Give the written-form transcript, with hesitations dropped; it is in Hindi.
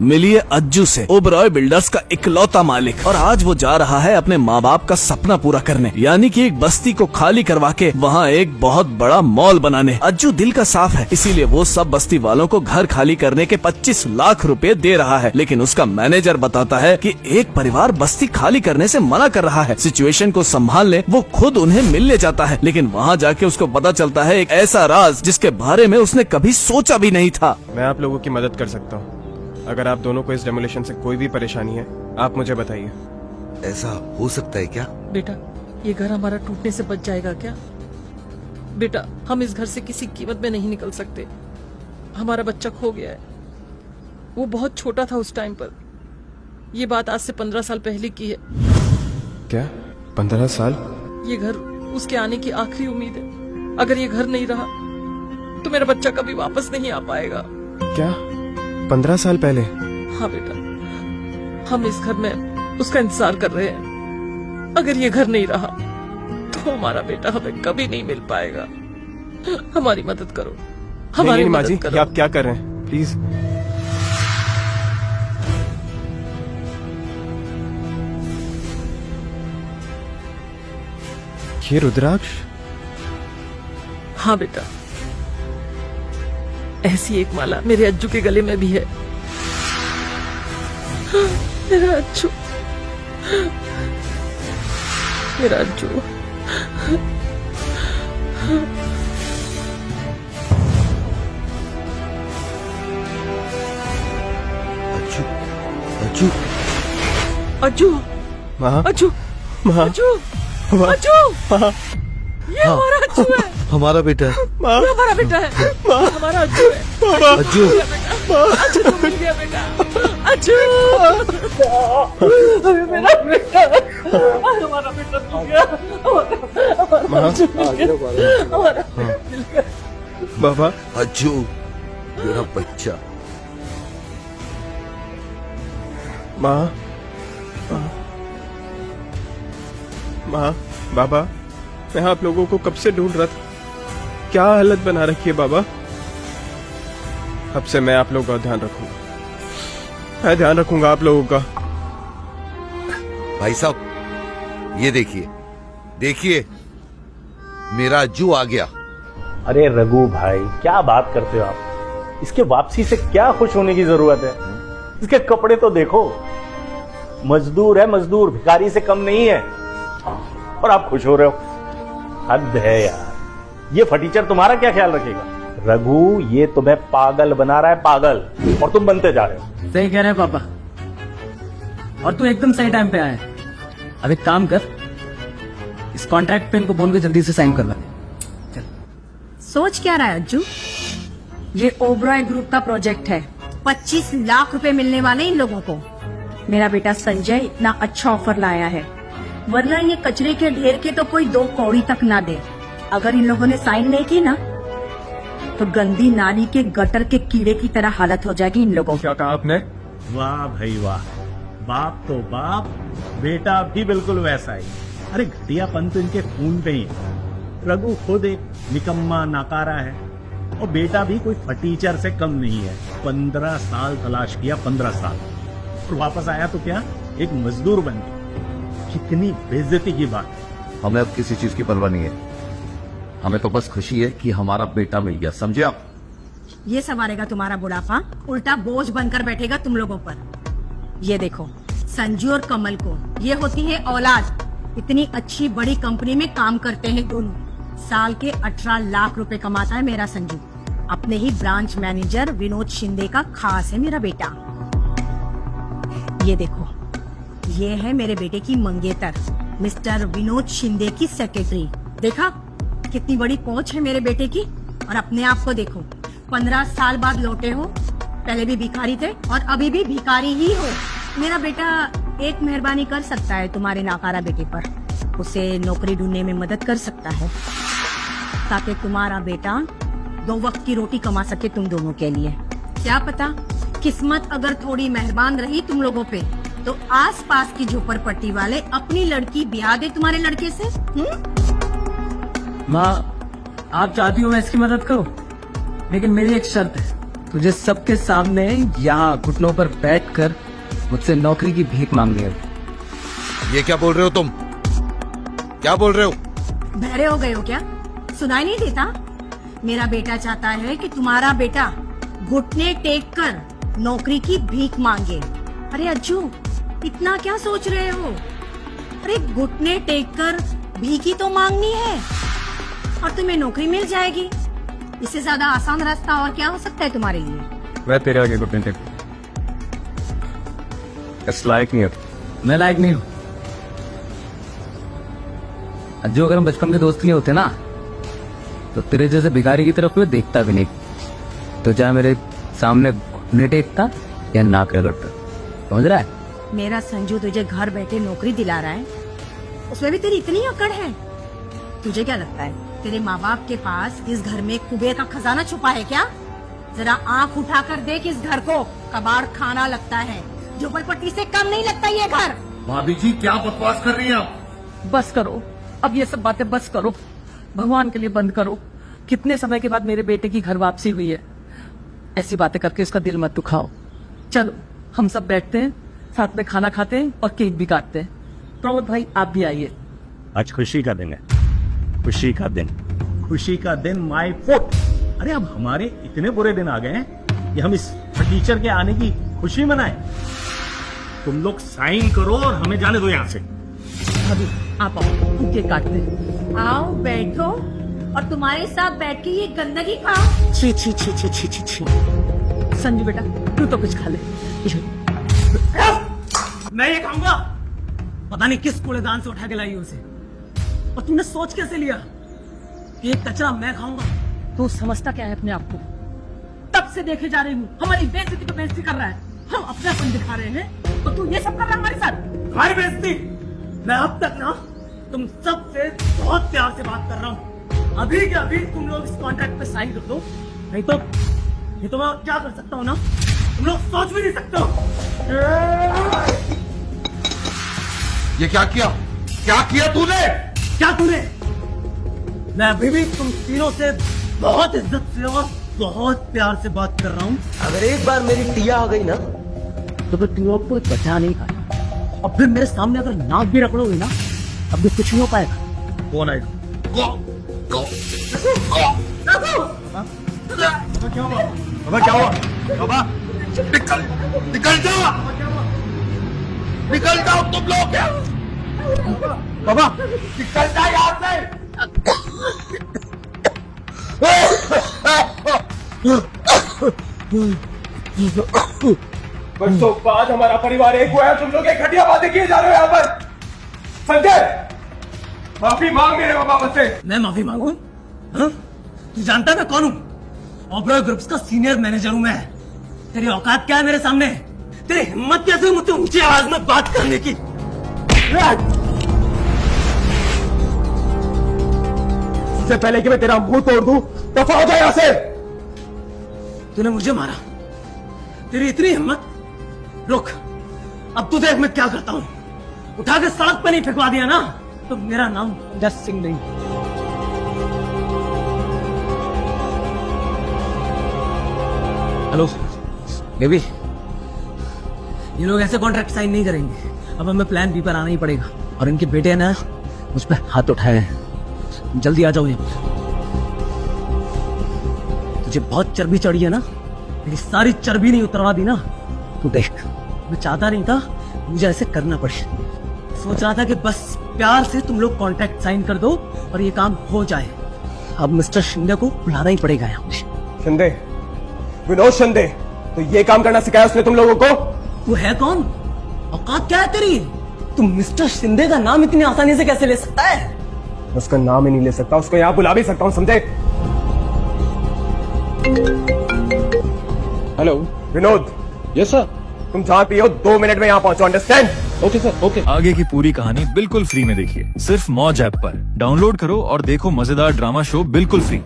मिलिए अज्जू से, ओबरॉय बिल्डर्स का इकलौता मालिक, और आज वो जा रहा है अपने माँ बाप का सपना पूरा करने, यानी कि एक बस्ती को खाली करवा के वहाँ एक बहुत बड़ा मॉल बनाने। अज्जू दिल का साफ है, इसीलिए वो सब बस्ती वालों को घर खाली करने के 25 लाख रुपए दे रहा है। लेकिन उसका मैनेजर बताता है कि एक परिवार बस्ती खाली करने से मना कर रहा है। सिचुएशन को संभालने वो खुद उन्हें मिलने जाता है, लेकिन वहाँ जाके उसको पता चलता है एक ऐसा राज जिसके बारे में उसने कभी सोचा भी नहीं था। मैं आप लोगों की मदद कर सकता हूँ। अगर आप दोनों को इस डेमोलिशन से कोई भी परेशानी है, आप मुझे बताइए। ऐसा हो सकता है क्या? बेटा, ये घर हमारा टूटने से बच जाएगा क्या? बेटा, हम इस घर से किसी कीमत में नहीं निकल सकते। हमारा बच्चा खो गया है। वो बहुत छोटा था उस टाइम पर। ये बात आज से 15 साल पहले की है। क्या 15 साल? ये घर उसके आने की आखिरी उम्मीद है। अगर ये घर नहीं रहा तो मेरा बच्चा कभी वापस नहीं आ पाएगा। क्या 15 साल पहले? हाँ बेटा, हम इस घर में उसका इंतजार कर रहे हैं। अगर ये घर नहीं रहा तो हमारा बेटा हमें कभी नहीं मिल पाएगा। हमारी मदद करो, हमारी माँ जी, मदद करो। ये आप क्या कर रहे हैं? प्लीज। ये रुद्राक्ष? हाँ बेटा, ऐसी एक माला मेरे अज्जू के गले में भी है। मेरा अज्जू, मेरा अज्जू। अज्जू, अज्जू, अज्जू, माँ, अज्जू, माँ, अज्जू, माँ, अज्जू, माँ, ये हमारा अज्जू है। हमारा बेटा है। माँ, ये हमारा बेटा है। हमारा अज्जू है। अज्जू, अज्जू तो मिल गया बेटा। अज्जू, मेरा बेटा, हमारा बेटा मिल गया। माँ, हमारा बाबा, अज्जू, मेरा बच्चा। माँ, माँ, बाबा, मैं आप लोगों को कब से ढूंढ रहा था। क्या हालत बना रखी है बाबा। अब से मैं आप लोगों का ध्यान रखूंगा। मैं ध्यान रखूंगा आप लोगों का। भाई साहब, ये देखिए, देखिए, मेरा अज्जू आ गया। अरे रघु भाई, क्या बात करते हो आप? इसके वापसी से क्या खुश होने की जरूरत है? इसके कपड़े तो देखो, मजदूर है मजदूर, भिखारी से कम नहीं है, और आप खुश हो रहे हो। हद है यार। ये फटीचर तुम्हारा क्या ख्याल रखेगा? रघु, ये तुम्हें पागल बना रहा है, पागल, और तुम बनते जा रहे हो। सही कह रहे हैं पापा, और तू एकदम सही टाइम पे आया है। अब एक काम कर, इस कॉन्ट्रैक्ट पे इनको बोल के जल्दी से साइन करवा दे। चल। सोच क्या रहा है अज्जू? ये ओबरॉय ग्रुप का प्रोजेक्ट है। 25 लाख रुपए मिलने वाले इन लोगों को। मेरा बेटा संजय इतना अच्छा ऑफर लाया है, वरना ये कचरे के ढेर के तो कोई 2 कौड़ी तक ना दे। अगर इन लोगों ने साइन नहीं की ना, तो गंदी नाली के गटर के कीड़े की तरह हालत हो जाएगी इन लोगों की। क्या कहा आपने? वाह भाई वाह, बाप तो बाप, बेटा भी बिल्कुल वैसा ही। अरे घटियापन तो इनके खून पे ही है। रघु खुद एक निकम्मा नाकारा है, और बेटा भी कोई फटीचर से कम नहीं है। 15 साल तलाश किया, 15 साल, और वापस आया तो क्या, एक मजदूर बन गया। कितनी बेइज्जती की बात है। हमें अब किसी चीज की परवाह नहीं है, हमें तो बस खुशी है कि हमारा बेटा मिल गया, समझे आप? ये संवारेगा तुम्हारा बुढ़ापा, उल्टा बोझ बनकर बैठेगा तुम लोगों पर। ये देखो, संजू और कमल को ये होती है औलाद। इतनी अच्छी बड़ी कंपनी में काम करते हैं दोनों। साल के 18 लाख रुपए कमाता है मेरा संजू। अपने ही ब्रांच मैनेजर विनोद शिंदे का खास है मेरा बेटा। ये देखो, ये है मेरे बेटे की मंगेतर, मिस्टर विनोद शिंदे की सेक्रेटरी। देखा कितनी बड़ी पहुंच है मेरे बेटे की। और अपने आप को देखो, 15 साल बाद लौटे हो। पहले भी भिखारी थे और अभी भी भिखारी ही हो। मेरा बेटा एक मेहरबानी कर सकता है तुम्हारे नाकारा बेटे पर, उसे नौकरी ढूंढने में मदद कर सकता है, ताकि तुम्हारा बेटा 2 वक्त की रोटी कमा सके तुम दोनों के लिए। क्या पता, किस्मत अगर थोड़ी मेहरबान रही तुम लोगों पे, तो आस पास की झोपड़पट्टी वाले अपनी लड़की ब्याह दे तुम्हारे लड़के से। माँ, आप चाहती हो मैं इसकी मदद करूं, लेकिन मेरी एक शर्त है। तुझे सबके सामने यहाँ घुटनों पर बैठकर मुझसे नौकरी की भीख मांगनी है। ये क्या बोल रहे हो तुम? क्या बोल रहे हो? बहरे हो गए हो क्या? सुनाई नहीं देता? मेरा बेटा चाहता है कि तुम्हारा बेटा घुटने टेक कर नौकरी की भीख मांगे। अरे अज्जू, इतना क्या सोच रहे हो? अरे घुटने टेक कर भीख ही तो मांगनी है और तुम्हें नौकरी मिल जाएगी। इससे ज्यादा आसान रास्ता और क्या हो सकता है तुम्हारे लिए? मैं तेरे आगे घुटने टेक इस लायक नहीं है। मैं लायक नहीं हूँ। अज्जू, अगर हम बचपन के दोस्त नहीं होते ना तो तेरे जैसे भिखारी की तरफ मैं देखता भी नहीं। तो चाहे मेरे सामने घुटने टेकता या नाक रगड़ता। समझ रहा है? मेरा संजू तुझे घर बैठे नौकरी दिला रहा है, उसमें भी तेरी इतनी अकड़ है। तुझे क्या लगता है तेरे माँ बाप के पास इस घर में कुबेर का खजाना छुपा है क्या? जरा आंख उठाकर देख इस घर को, कबाड़ खाना लगता है। झोपड़पट्टी से कम नहीं लगता ये घर। भाभी जी क्या बकवास कर रही हैं आप? बस करो, अब ये सब बातें बस करो। भगवान के लिए बंद करो। कितने समय के बाद मेरे बेटे की घर वापसी हुई है। ऐसी बातें करके उसका दिल मत दुखाओ। चलो हम सब बैठते हैं, साथ में खाना खाते हैं और केक भी काटते हैं। प्रमोद भाई आप भी आइए। आज खुशी का दिन है, खुशी का दिन, खुशी का दिन माय फुट। अरे अब हमारे इतने बुरे दिन आ गए हैं कि हम इस टीचर के आने की खुशी मनाएं। तुम लोग साइन करो और हमें जाने दो यहाँ से। अभी आप आओ, हम केक काटते हैं। आओ बैठो और तुम्हारे साथ बैठ के ये गंदगी खाओ। छी छी छी छी छी छी छी। संजू बेटा तू तो कुछ खा ले। मैं ये खाऊंगा। पता नहीं किस कूड़ेदान से उठा के लाई उसे। और तुमने सोच कैसे लिया कि ये कचरा मैं खाऊंगा? तू समझता क्या है अपने आप को? तब से देखे जा रही हूँ, हमारी बेइज्जती तो बेइज्जती कर रहा है। हम अपनापन दिखा रहे हैं तो तू ये सब कर रहा है हमारे साथ। तुम्हारी बेइज्जती? मैं अब तक ना तुम सबसे बहुत प्यार से बात कर रहा हूँ। अभी के अभी तुम लोग इस कॉन्ट्रैक्ट पे साइन कर दो, नहीं तो मैं क्या कर सकता हूँ ना, तुम लोग सोच भी नहीं सकते हो। ये क्या किया? क्या किया तूने? क्या तूने? मैं अभी भी तुम तीनों से बहुत इज्जत से और बहुत प्यार से बात कर रहा हूँ। अगर एक बार मेरी टिया आ गई ना तो फिर तुम लोग को बचा नहीं पाएगा। अब फिर मेरे सामने अगर नाक भी रगड़ोगे ना अब भी कुछ नहीं हो पाएगा। कौन आएगा? बाबा क्या हुआ? बाबा निकल जाओ, निकल जाओ तुम लोग। क्या बाबा निकल जाओ यहाँ से। बरसों बाद हमारा परिवार एक हुआ है, तुम लोग एक घटिया बातें किए जा रहे हो यहाँ पर। संजय माफी मांग मेरे बाबा से। मैं माफी मांगू? हाँ? तू जानता है मैं कौन हूँ? ऑबरॉय ग्रुप्स का सीनियर मैनेजर हूँ मैं। तेरी औकात क्या है मेरे सामने? तेरी हिम्मत कैसे मुझसे ऊंची आवाज में बात करने की? इससे पहले कि मैं तेरा मुंह तोड़ दूं, दफा हो जाए यहाँ से। तूने मुझे मारा, तेरी इतनी हिम्मत? रुक, अब तू देख मैं क्या करता हूँ। उठा के सड़क पे नहीं फेंकवा दिया ना तो मेरा नाम जस सिंह नहीं। हेलो बेबी, ये लोग ऐसे कॉन्ट्रैक्ट साइन नहीं करेंगे। अब हमें प्लान बी पर आना ही पड़ेगा। और इनके बेटे ने मुझ पर हाथ उठाए हैं। जल्दी आ जाओ यहाँ पर। तुझे बहुत चर्बी चढ़ी है ना, मेरी सारी चर्बी नहीं उतरवा दी ना। तू देख, मैं चाहता नहीं था मुझे ऐसे करना पड़े। सोच रहा था कि बस प्यार से तुम लोग कॉन्ट्रैक्ट साइन कर दो और ये काम हो जाए। अब मिस्टर शिंदे को बुलाना ही पड़ेगा यहाँ पे। शिंदे, विनोद शिंदे, तो ये काम करना सिखाया उसने तुम लोगों को? तू है कौन? औकात क्या है तेरी? तुम मिस्टर शिंदे का नाम इतनी आसानी से कैसे ले सकता है? उसका नाम ही नहीं ले सकता, उसको यहाँ बुला भी सकता हूँ, समझे? हेलो विनोद। Yes sir. तुम जहाँ भी हो 2 मिनट में यहाँ पहुंचो, अंडरस्टैंड? Okay sir, okay. आगे की पूरी कहानी बिल्कुल फ्री में देखिए, सिर्फ मौज ऐप पर। डाउनलोड करो और देखो मजेदार ड्रामा शो बिल्कुल फ्री।